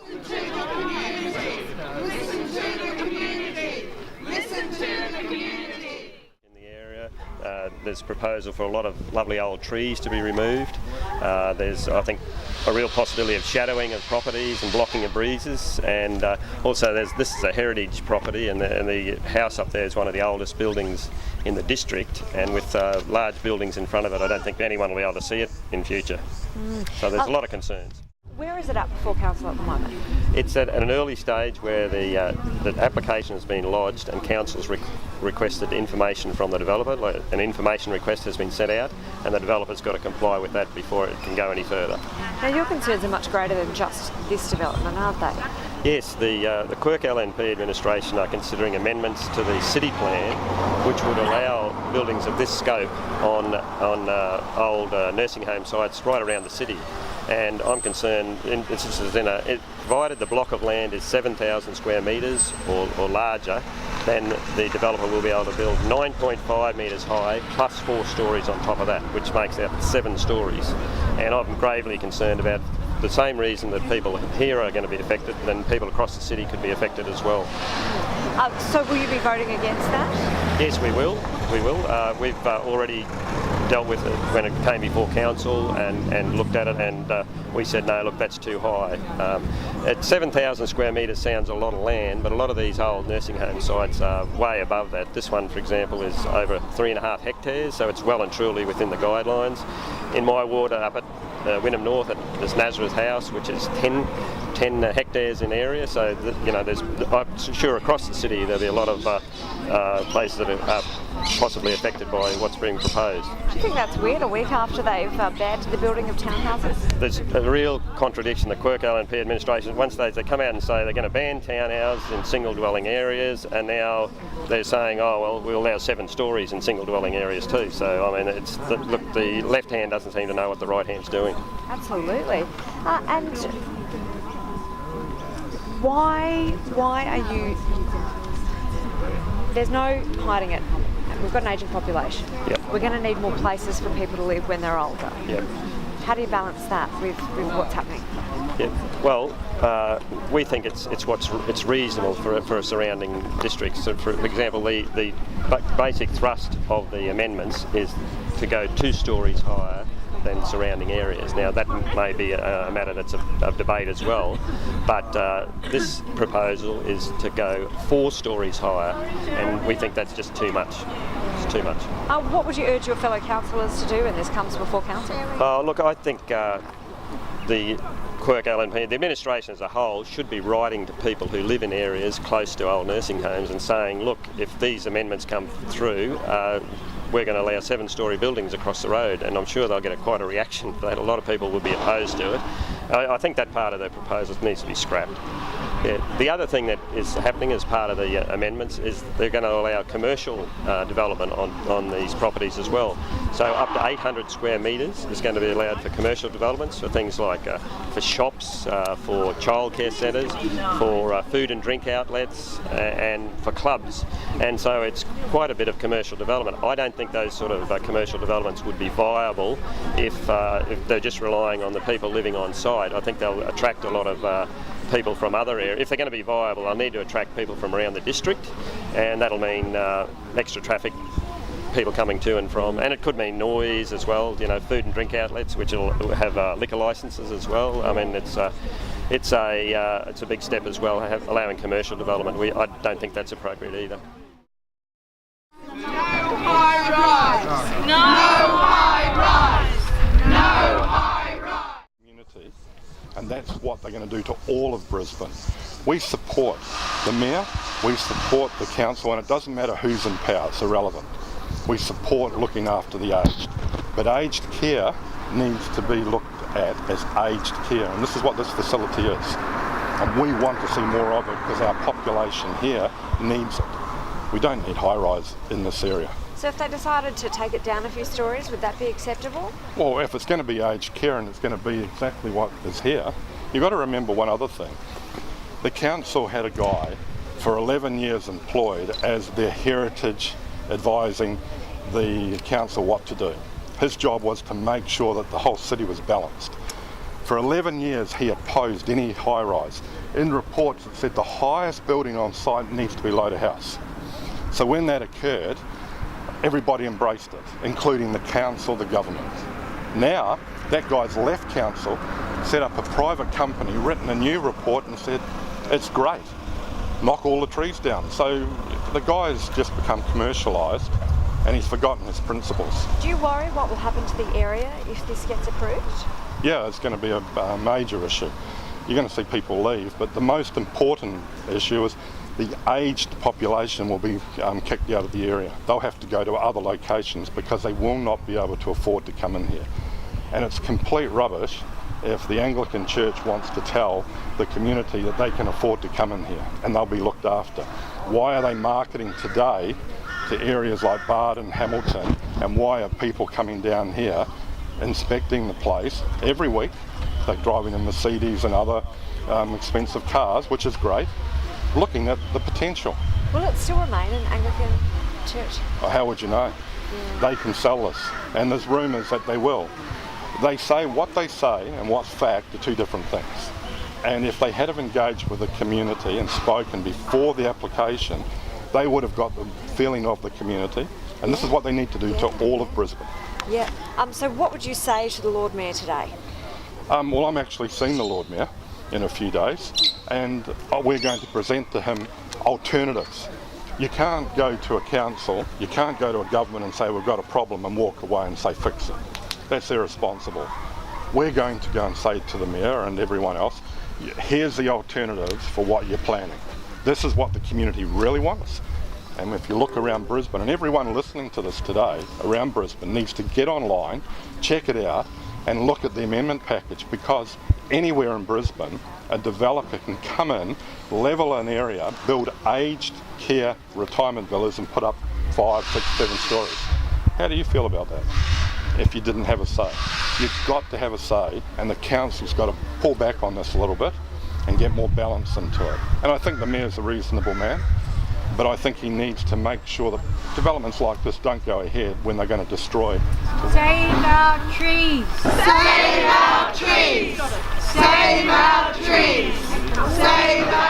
Listen to the community. Listen to the community. Listen to the community. In the area, there's proposal for a lot of lovely old trees to be removed. There's, I think, a real possibility of shadowing of properties and blocking of breezes, and also this is a heritage property, and the house up there is one of the oldest buildings in the district, and with large buildings in front of it, I don't think anyone will be able to see it in future. So there's a lot of concerns. Where is it at before council at the moment? It's at an early stage where the application has been lodged and council's requested information from the developer. An information request has been sent out, and the developer's got to comply with that before it can go any further. Now your concerns are much greater than just this development, aren't they? Yes, the Quirk LNP administration are considering amendments to the city plan which would allow buildings of this scope on old nursing home sites right around the city. And I'm concerned, provided the block of land is 7,000 square metres or larger, then the developer will be able to build 9.5 metres high plus 4 stories on top of that, which makes out 7 stories. And I'm gravely concerned about the same reason that people here are going to be affected, then people across the city could be affected as well. So will you be voting against that? Yes, we will. We've already dealt with it when it came before council and looked at it, and we said no, look, that's too high. At 7,000 square metres sounds a lot of land, but a lot of these old nursing home sites are way above that. This one, for example, is over 3.5 hectares, so it's well and truly within the guidelines. In my ward up at Wynnum North, there's Nazareth House, which is 10 hectares in area, so I'm sure across the city there'll be a lot of places that are possibly affected by what's being proposed. Do you think that's weird, a week after they've banned the building of townhouses? There's a real contradiction. The Quirk LNP administration, at one stage they come out and say they're going to ban townhouses in single dwelling areas, and now they're saying, oh well, we'll allow 7 stories in single dwelling areas too. So I mean, the left hand doesn't seem to know what the right hand's doing. Absolutely. And why are you... There's no hiding it. We've got an ageing population. Yep. We're going to need more places for people to live when they're older. Yep. How do you balance that with what's happening? Yep. Well, we think it's reasonable for surrounding districts. So for example, the basic thrust of the amendments is to go 2 stories higher than surrounding areas. Now that may be a matter that's of debate as well, but this proposal is to go 4 stories higher, and we think that's just too much. It's too much. What would you urge your fellow councillors to do when this comes before council? Look, I think the Quirk LNP, the administration as a whole, should be writing to people who live in areas close to old nursing homes and saying, look, if these amendments come through, we're going to allow 7-storey buildings across the road, and I'm sure they'll get quite a reaction for that. A lot of people will be opposed to it. I think that part of the proposal needs to be scrapped. Yeah. The other thing that is happening as part of the amendments is they're going to allow commercial development on these properties as well. So up to 800 square metres is going to be allowed for commercial developments, for things like for shops, for childcare centres, for food and drink outlets, and for clubs. And so it's quite a bit of commercial development. I don't think those sort of commercial developments would be viable if they're just relying on the people living on site. I think they'll attract a lot of people from other areas. If they're going to be viable, they'll need to attract people from around the district, and that'll mean extra traffic, people coming to and from, and it could mean noise as well. Food and drink outlets, which will have liquor licences as well. I mean, it's a big step as well, allowing commercial development. I don't think that's appropriate either. No high rise! No high rise! No high rise! Community, and that's what they're going to do to all of Brisbane. We support the Mayor, we support the Council, and it doesn't matter who's in power, it's irrelevant. We support looking after the aged, but aged care needs to be looked at as aged care, and this is what this facility is. And we want to see more of it because our population here needs it. We don't need high-rise in this area. So if they decided to take it down a few stories, would that be acceptable? Well, if it's going to be aged care and it's going to be exactly what is here, you've got to remember one other thing. The council had a guy for 11 years employed as their heritage, advising the council what to do. His job was to make sure that the whole city was balanced. For 11 years he opposed any high rise. In reports it said the highest building on site needs to be below the house. So when that occurred, everybody embraced it, including the council, the government. Now that guy's left council, set up a private company, written a new report and said it's great, knock all the trees down. So the guy's just become commercialised and he's forgotten his principles. Do you worry what will happen to the area if this gets approved? Yeah, it's going to be a major issue. You're going to see people leave, but the most important issue is the aged population will be kicked out of the area. They'll have to go to other locations because they will not be able to afford to come in here. And it's complete rubbish if the Anglican Church wants to tell the community that they can afford to come in here and they'll be looked after. Why are they marketing today to areas like Barton, Hamilton, and why are people coming down here inspecting the place every week? They're driving in Mercedes and other expensive cars, which is great, looking at the potential. Will it still remain an Anglican church? How would you know? They can sell this, and there's rumours that they will. They say what they say and what's fact are two different things. And if they had have engaged with the community and spoken before the application, they would have got the feeling of the community, and this is what they need to do to all of Brisbane. Yeah. So what would you say to the Lord Mayor today? Well, I'm actually seeing the Lord Mayor in a few days, and we're going to present to him alternatives. You can't go to a council, you can't go to a government and say we've got a problem and walk away and say fix it. That's irresponsible. We're going to go and say to the Mayor and everyone else, here's the alternatives for what you're planning. This is what the community really wants. And if you look around Brisbane, and everyone listening to this today around Brisbane needs to get online, check it out, and look at the amendment package, because anywhere in Brisbane, a developer can come in, level an area, build aged care retirement villas and put up 5, 6, 7 stories. How do you feel about that? If you didn't have a say. You've got to have a say, and the council's got to pull back on this a little bit and get more balance into it. And I think the Mayor's a reasonable man, but I think he needs to make sure that developments like this don't go ahead when they're going to destroy. Save our trees! Save our trees! Save our trees! Save our